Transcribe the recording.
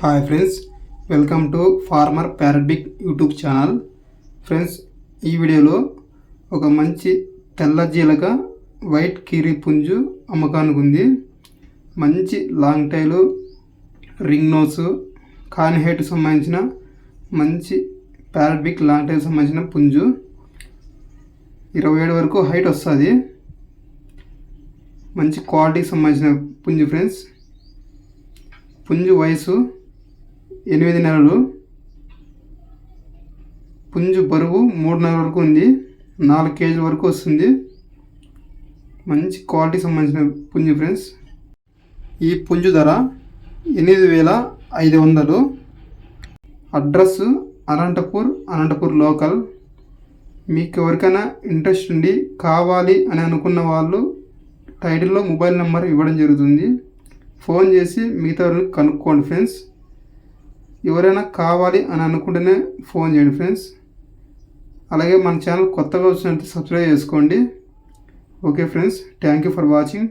Hi friends, welcome to farmer ప్యారడిక్ YouTube channel. Friends, ఈ వీడియోలో ఒక మంచి తెల్ల జీలక వైట్ కీరీ పుంజు అమ్మకానికి ఉంది. మంచి లాంగ్ టైలు, రింగ్ నోసు, కాన్ హెడ్ సంబంధించిన మంచి ప్యారడిక్ లాంగ్ టైల్ సంబంధించిన పుంజు. 27 వరకు హైట్ వస్తుంది. మంచి క్వాలిటీకి సంబంధించిన పుంజు ఫ్రెండ్స్. పుంజు వయసు 8 నెలలు. పుంజు బరువు 3 నెలల వరకు ఉంది. 4 కేజీల వరకు వస్తుంది. మంచి క్వాలిటీ సంబంధించిన పుంజు ఫ్రెండ్స్. ఈ పుంజు ధర 8,500. Address Anantapur local. మీకు ఎవరికైనా ఇంట్రెస్ట్ ఉండి కావాలి అని అనుకున్న వాళ్ళు టైటిల్లో మొబైల్ నెంబర్ ఇవ్వడం జరుగుతుంది. ఫోన్ చేసి మిగతా వాళ్ళని కనుక్కోండి ఫ్రెండ్స్. ఎవరైనా కావాలి అని అనుకుంటేనే ఫోన్ చేయండి ఫ్రెండ్స్. అలాగే మన ఛానల్ కొత్తగా వచ్చినట్టు సబ్స్క్రైబ్ చేసుకోండి. Okay friends, thank you for watching.